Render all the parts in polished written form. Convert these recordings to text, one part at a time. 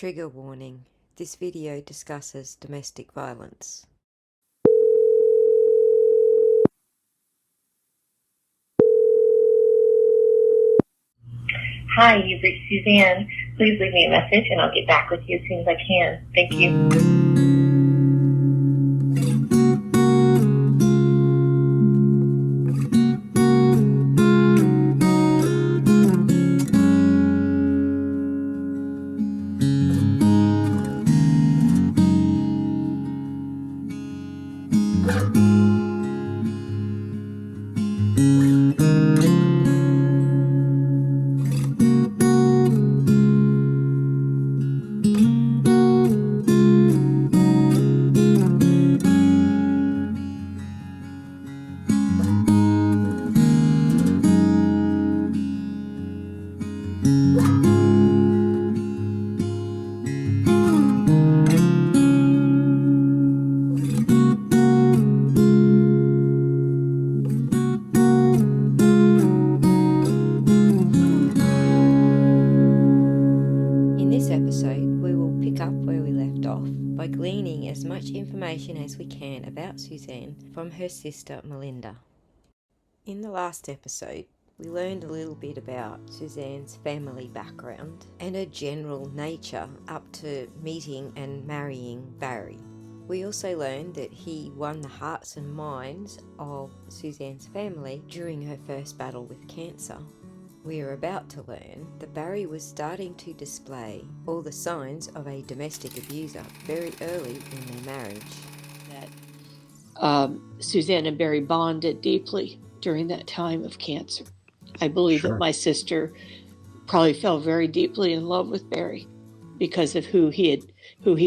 Trigger warning. This video discusses domestic violence. Hi, you've reached Suzanne. Please leave me a message and I'll get back with you as soon as I can. Thank you. In this episode, we will pick up where we left off by gleaning as much information as we can about Suzanne from her sister Melinda. In the last episode, we learned a little bit about Suzanne's family background and her general nature up to meeting and marrying Barry. We also learned that he won the hearts and minds of Suzanne's family during her first battle with cancer. We are about to learn that Barry was starting to display all the signs of a domestic abuser very early in their marriage. That Suzanne and Barry bonded deeply during that time of cancer. I believe that my sister probably fell very deeply in love with Barry because of who he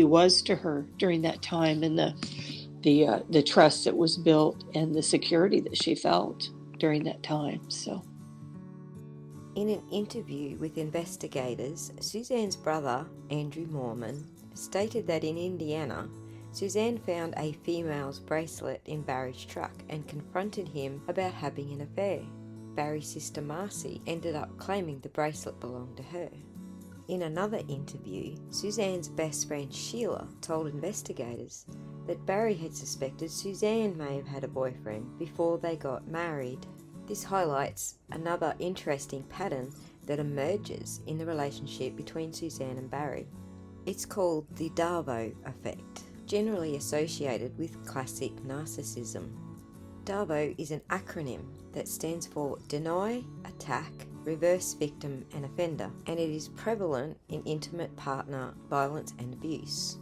was to her during that time, and the trust that was built and the security that she felt during that time. So, in an interview with investigators, Suzanne's brother, Andrew Mormon, stated that in Indiana, Suzanne found a female's bracelet in Barry's truck and confronted him about having an affair. Barry's sister Marcy ended up claiming the bracelet belonged to her. In another interview, Suzanne's best friend Sheila told investigators that Barry had suspected Suzanne may have had a boyfriend before they got married. This highlights another interesting pattern that emerges in the relationship between Suzanne and Barry. It's called the Darvo effect, generally associated with classic narcissism. Darvo is an acronym that stands for Deny, Attack, Reverse Victim and Offender, and it is prevalent in intimate partner violence and abuse.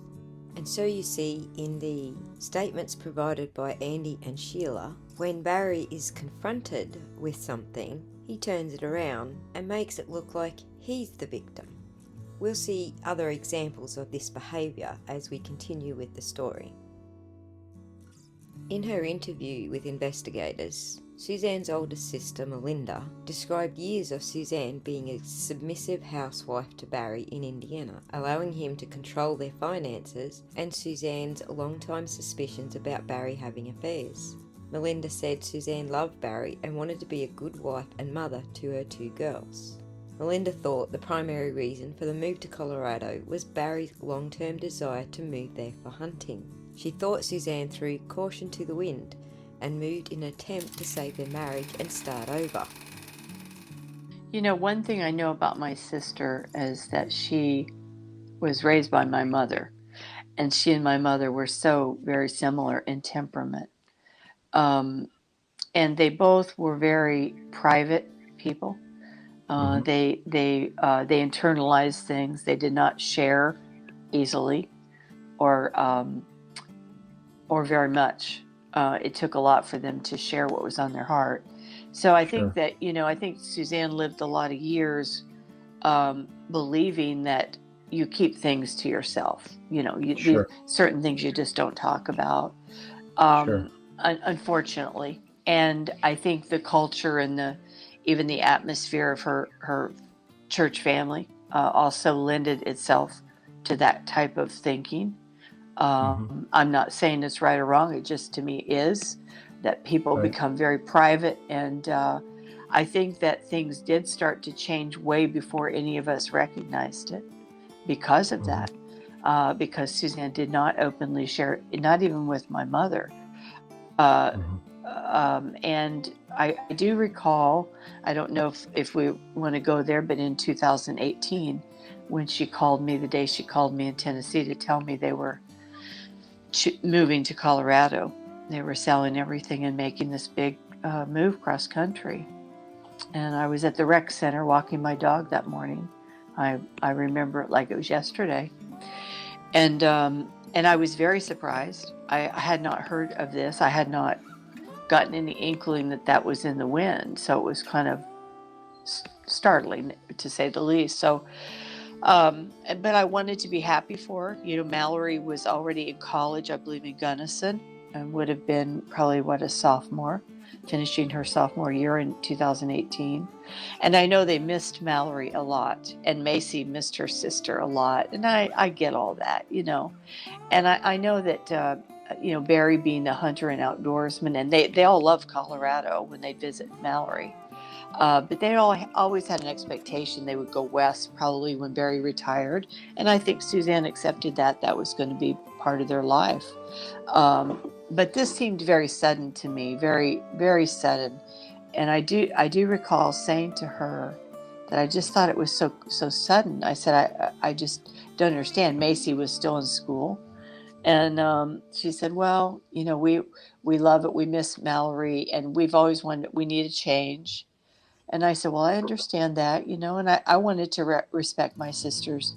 And so you see in the statements provided by Andy and Sheila, when Barry is confronted with something, he turns it around and makes it look like he's the victim. We'll see other examples of this behaviour as we continue with the story. In her interview with investigators, Suzanne's oldest sister, Melinda, described years of Suzanne being a submissive housewife to Barry in Indiana, allowing him to control their finances, and Suzanne's long-time suspicions about Barry having affairs. Melinda said Suzanne loved Barry and wanted to be a good wife and mother to her two girls. Melinda thought the primary reason for the move to Colorado was Barry's long-term desire to move there for hunting. She thought Suzanne threw caution to the wind and moved in an attempt to save their marriage and start over. you know, one thing I know about my sister is that she was raised by my mother, and she and my mother were so very similar in temperament. And they both were very private people. They internalized things. They did not share easily or very much. It took a lot for them to share what was on their heart. So I think that, I think Suzanne lived a lot of years believing that you keep things to yourself. Certain things you just don't talk about, unfortunately. And I think the culture and even the atmosphere of her church family also lended itself to that type of thinking. I'm not saying it's right or wrong. It just, to me, is that people become very private. And I think that things did start to change way before any of us recognized it. because of that. Because Suzanne did not openly share, not even with my mother. And I do recall, I don't know if we want to go there, but in 2018, when she called me, the day she called me in Tennessee to tell me they were moving to Colorado, they were selling everything and making this big move cross country. And I was at the rec center walking my dog that morning. I remember it like it was yesterday. And I was very surprised. I had not heard of this. I had not gotten any inkling that was in the wind. So it was kind of startling, to say the least. So, but I wanted to be happy for her. You know, Mallory was already in college, I believe, in Gunnison, and would have been probably, a sophomore, finishing her sophomore year in 2018. And I know they missed Mallory a lot, and Macy missed her sister a lot. And I get all that, you know. And I know that, Barry being a hunter and outdoorsman, and they all love Colorado when they visit Mallory. But they always had an expectation they would go west, probably when Barry retired. And I think Suzanne accepted that was going to be part of their life. But this seemed very sudden to me, very, very sudden. And I do recall saying to her that I just thought it was so sudden. I said, I just don't understand. Macy was still in school. And she said, well, we love it. We miss Mallory, and we've always wanted, we need a change. And I said, well, I understand that, and I wanted to respect my sister's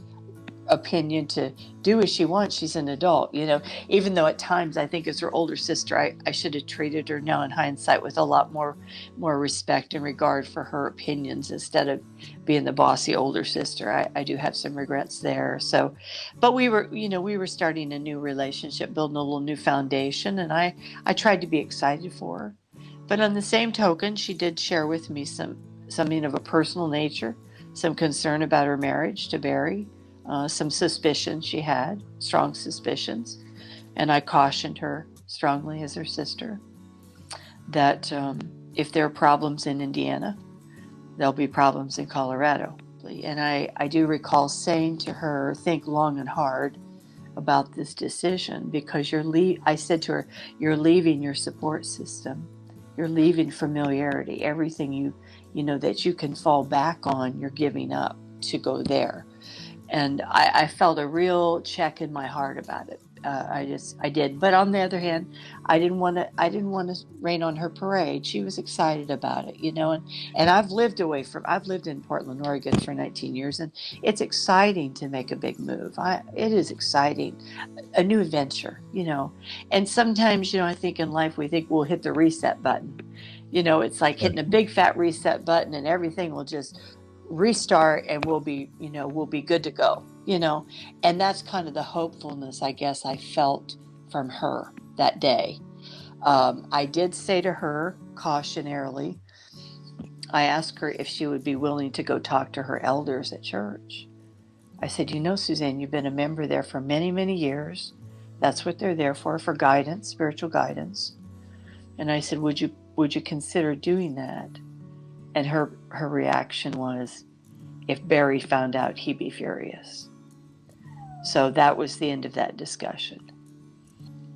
opinion to do as she wants. She's an adult, even though at times I think as her older sister, I should have treated her now in hindsight with a lot more respect and regard for her opinions instead of being the bossy older sister. I do have some regrets there. So, but we were starting a new relationship, building a little new foundation. And I tried to be excited for her. But on the same token, she did share with me something of a personal nature, some concern about her marriage to Barry, some suspicions she had, strong suspicions. And I cautioned her strongly as her sister that if there are problems in Indiana, there'll be problems in Colorado. And I do recall saying to her, think long and hard about this decision, because I said to her, you're leaving your support system. You're leaving familiarity. Everything you that you can fall back on, you're giving up to go there. And I felt a real check in my heart about it. I did. But on the other hand, I didn't want to rain on her parade. She was excited about it, and I've lived in Portland, Oregon for 19 years, and it's exciting to make a big move. It is exciting, a new adventure, and sometimes, I think in life we think we'll hit the reset button. It's like hitting a big fat reset button and everything will just restart and we'll be good to go, and that's kind of the hopefulness I guess I felt from her that day. I did say to her cautionarily, I asked her if she would be willing to go talk to her elders at church. I said, Suzanne, you've been a member there for many, many years. That's what they're there for guidance, spiritual guidance. And I said, would you consider doing that? And her reaction was, if Barry found out, he'd be furious. So that was the end of that discussion.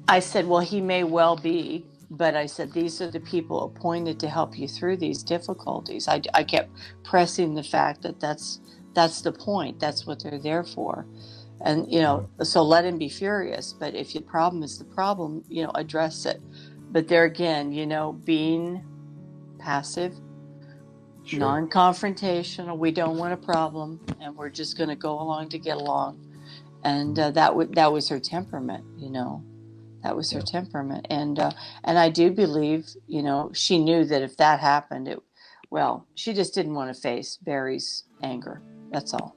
I said, well, he may well be, but I said, these are the people appointed to help you through these difficulties. I kept pressing the fact that that's the point. That's what they're there for. And, so let him be furious. But if the problem is the problem, address it. But there again, being passive, sure, non-confrontational, we don't want a problem, and we're just going to go along to get along. And that was her temperament, That was her temperament. And I do believe, she knew that if that happened, she just didn't want to face Barry's anger. That's all.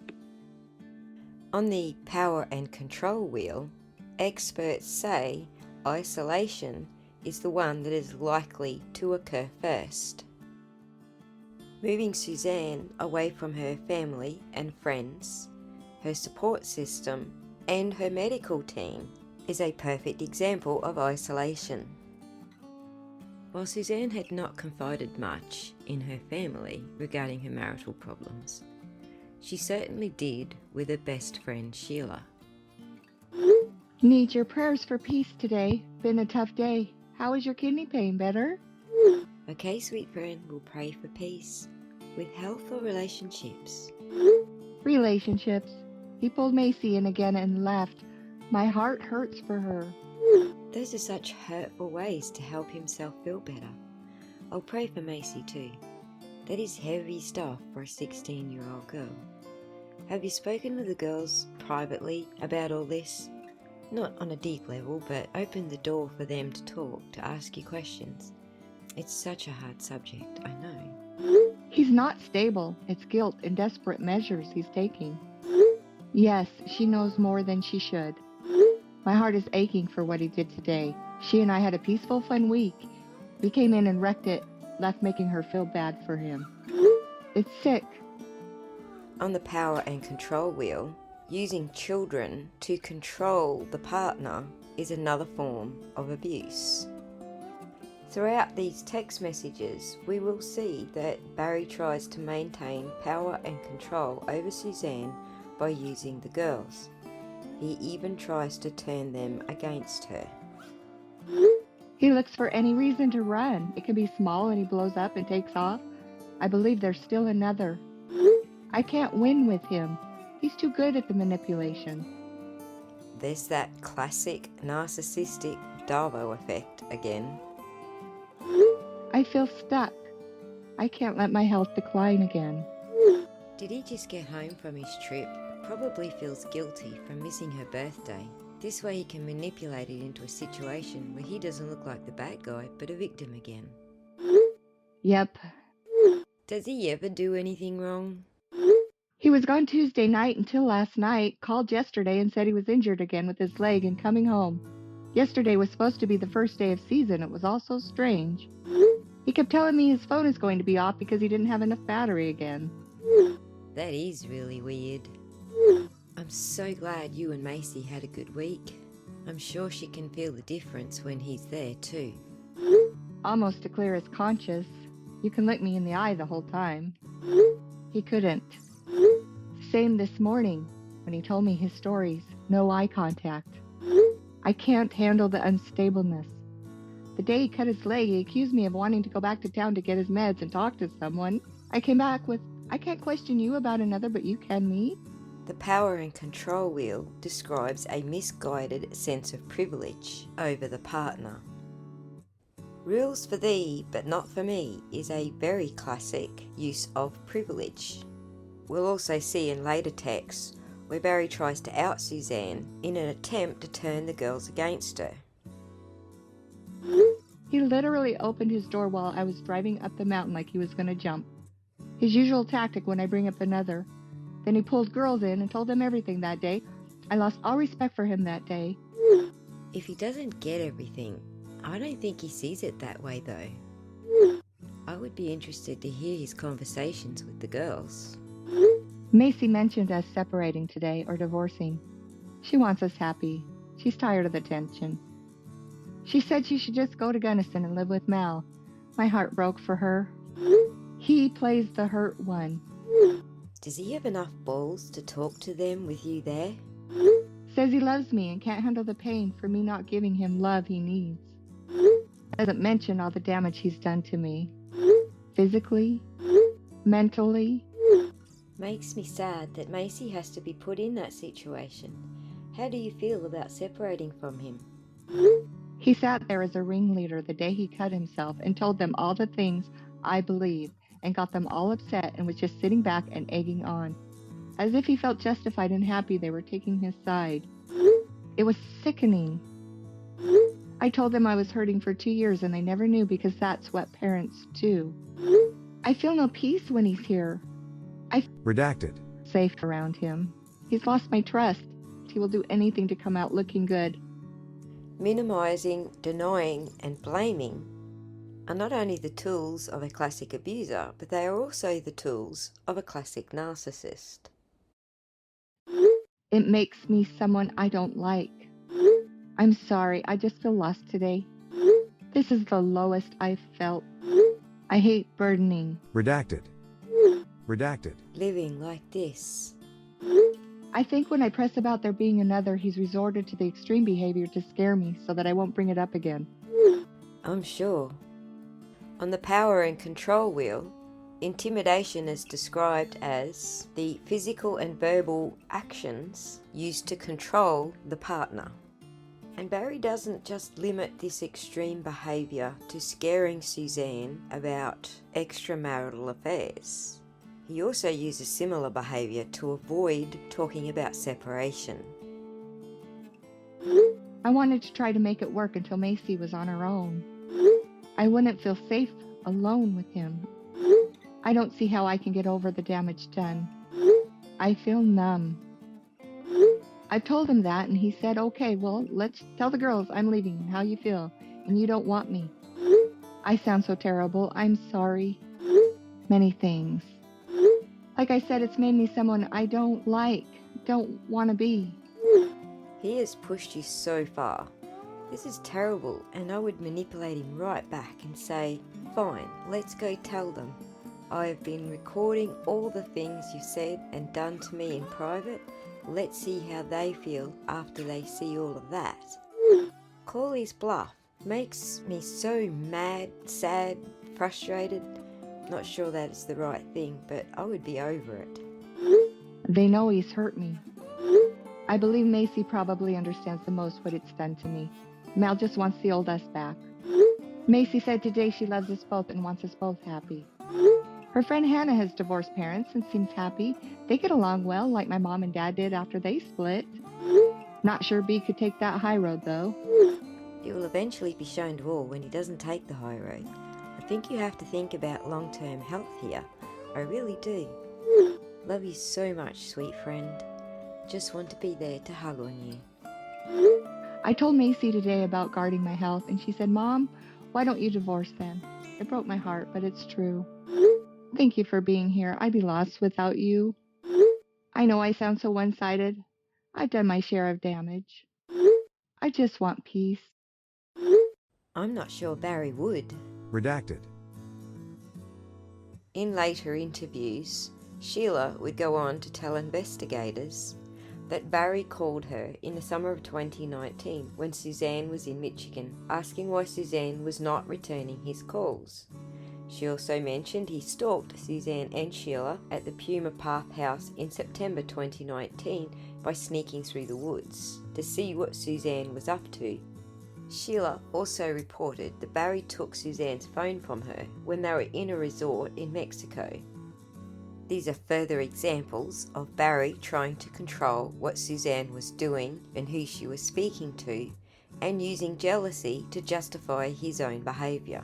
On the power and control wheel, experts say isolation is the one that is likely to occur first. Moving Suzanne away from her family and friends, her support system, and her medical team is a perfect example of isolation. While Suzanne had not confided much in her family regarding her marital problems, She certainly did with her best friend Sheila. Need your prayers for peace today. Been a tough day. How is your kidney pain? Better? Okay, sweet friend, we'll pray for peace. With health or relationships? Relationships. He pulled Macy in again and left. My heart hurts for her. Those are such hurtful ways to help himself feel better. I'll pray for Macy too. That is heavy stuff for a 16-year-old girl. Have you spoken with the girls privately about all this? Not on a deep level, but open the door for them to talk, to ask you questions. It's such a hard subject, I know. He's not stable. It's guilt and desperate measures he's taking. Yes, she knows more than she should. My heart is aching for what he did today. She and I had a peaceful, fun week. He came in and wrecked it, left making her feel bad for him. It's sick. On the power and control wheel, using children to control the partner is another form of abuse. Throughout these text messages, we will see that Barry tries to maintain power and control over Suzanne by using the girls. He even tries to turn them against her. He looks for any reason to run. It can be small and he blows up and takes off. I believe there's still another. I can't win with him. He's too good at the manipulation. There's that classic narcissistic Darvo effect again. I feel stuck. I can't let my health decline again. Did he just get home from his trip? Probably feels guilty for missing her birthday. This way he can manipulate it into a situation where he doesn't look like the bad guy, but a victim again. Yep. Does he ever do anything wrong? He was gone Tuesday night until last night, called yesterday and said he was injured again with his leg and coming home. Yesterday was supposed to be the first day of season. It was all so strange. He kept telling me his phone is going to be off because he didn't have enough battery again. That is really weird. I'm so glad you and Macy had a good week. I'm sure she can feel the difference when he's there too. Almost to clear his conscience. You can look me in the eye the whole time. He couldn't. Same this morning when he told me his stories. No eye contact. I can't handle the unstableness. The day he cut his leg, he accused me of wanting to go back to town to get his meds and talk to someone. I came back with, I can't question you about another, but you can me. The power and control wheel describes a misguided sense of privilege over the partner. Rules for thee, but not for me is a very classic use of privilege. We'll also see in later texts where Barry tries to out Suzanne in an attempt to turn the girls against her. He literally opened his door while I was driving up the mountain like he was going to jump. His usual tactic when I bring up another. Then he pulled girls in and told them everything that day. I lost all respect for him that day. If he doesn't get everything, I don't think he sees it that way though. I would be interested to hear his conversations with the girls. Macy mentioned us separating today or divorcing. She wants us happy. She's tired of the tension. She said she should just go to Gunnison and live with Mal. My heart broke for her. He plays the hurt one. Does he have enough balls to talk to them with you there? Says he loves me and can't handle the pain for me not giving him love he needs. Doesn't mention all the damage he's done to me. Physically, mentally. Makes me sad that Macy has to be put in that situation. How do you feel about separating from him? He sat there as a ringleader the day he cut himself and told them all the things I believe and got them all upset and was just sitting back and egging on, as if he felt justified and happy they were taking his side. It was sickening. I told them I was hurting for 2 years and they never knew because that's what parents do. I feel no peace when he's here. Redacted. Safe around him. He's lost my trust. He will do anything to come out looking good. Minimizing, denying, and blaming are not only the tools of a classic abuser, but they are also the tools of a classic narcissist. It makes me someone I don't like. I'm sorry, I just feel lost today. This is the lowest I've felt. I hate burdening. Redacted. Redacted. living like this. I think when I press about there being another, he's resorted to the extreme behavior to scare me so that I won't bring it up again. I'm sure. On the power and control wheel, intimidation is described as the physical and verbal actions used to control the partner. And Barry doesn't just limit this extreme behaviour to scaring Suzanne about extramarital affairs. He also uses similar behaviour to avoid talking about separation. I wanted to try to make it work until Macy was on her own. I wouldn't feel safe alone with him. I don't see how I can get over the damage done. I feel numb. I told him that, and he said, okay, well, let's tell the girls I'm leaving and how you feel, and you don't want me. I sound so terrible. I'm sorry. Many things. Like I said, it's made me someone I don't like, don't want to be. He has pushed you so far. This is terrible, and I would manipulate him right back and say, fine, let's go tell them. I have been recording all the things you said and done to me in private. Let's see how they feel after they see all of that. Call his bluff. Makes me so mad, sad, frustrated. Not sure that it's the right thing, but I would be over it. They know he's hurt me. I believe Macy probably understands the most what it's done to me. Mel just wants the old us back. Macy said today she loves us both and wants us both happy. Her friend Hannah has divorced parents and seems happy. They get along well, like my mom and dad did after they split. Not sure B could take that high road, though. It will eventually be shown to all when he doesn't take the high road. I think you have to think about long-term health here. I really do. Love you so much, sweet friend. Just want to be there to hug on you. I told Macy today about guarding my health, and she said, Mom, why don't you divorce then? It broke my heart, but it's true. Thank you for being here. I'd be lost without you. I know I sound so one-sided. I've done my share of damage. I just want peace. I'm not sure Barry would. Redacted. In later interviews, Sheila would go on to tell investigators that Barry called her in the summer of 2019 when Suzanne was in Michigan, asking why Suzanne was not returning his calls. She also mentioned he stalked Suzanne and Sheila at the Puma Path house in September 2019 by sneaking through the woods to see what Suzanne was up to. Sheila also reported that Barry took Suzanne's phone from her when they were in a resort in Mexico. These are further examples of Barry trying to control what Suzanne was doing and who she was speaking to, and using jealousy to justify his own behaviour.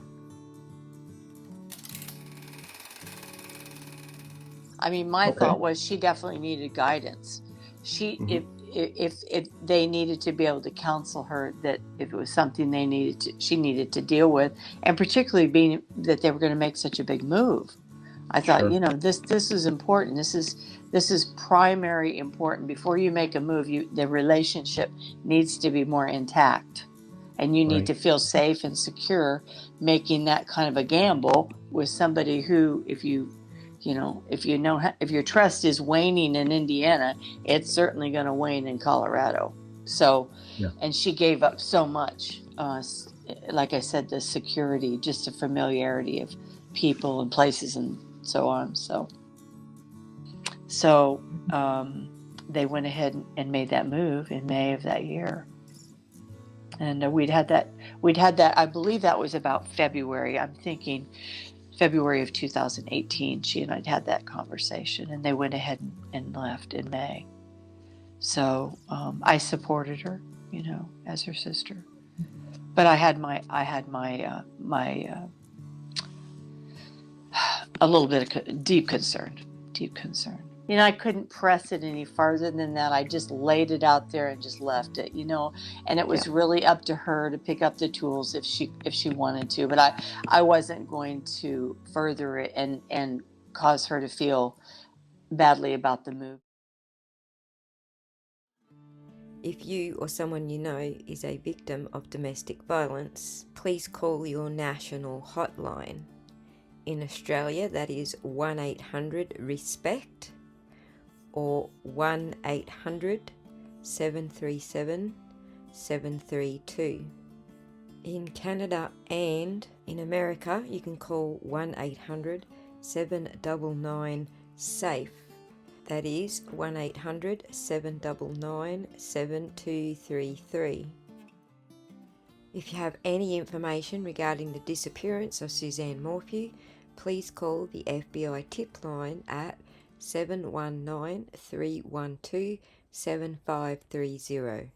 I mean, my thought was she definitely needed guidance. If they needed to be able to counsel her, that if it was something she needed to deal with, and particularly being that they were going to make such a big move. I thought, this is important. This is primary important. Before you make a move, the relationship needs to be more intact, and you need to feel safe and secure making that kind of a gamble with somebody who, if your trust is waning in Indiana, it's certainly going to wane in Colorado. So, and she gave up so much. Like I said, the security, just the familiarity of people and places and so on. So they went ahead and made that move in May of that year. And we'd had that, I believe that was about February. I'm thinking February of 2018, she and I'd had that conversation, and they went ahead and left in May. So I supported her, as her sister. But I had my a little bit of deep concern. I couldn't press it any farther than that. I just laid it out there and just left it, and it was really up to her to pick up the tools if she wanted to, but I wasn't going to further it and cause her to feel badly about the move. If you or someone you know is a victim of domestic violence, please call your national hotline. In Australia, that is 1-800-RESPECT or 1-800-737-732. In Canada and in America, you can call 1-800-799-SAFE. That is 1-800-799-7233. If you have any information regarding the disappearance of Suzanne Morphew, please call the FBI tip line at 719-312-7530.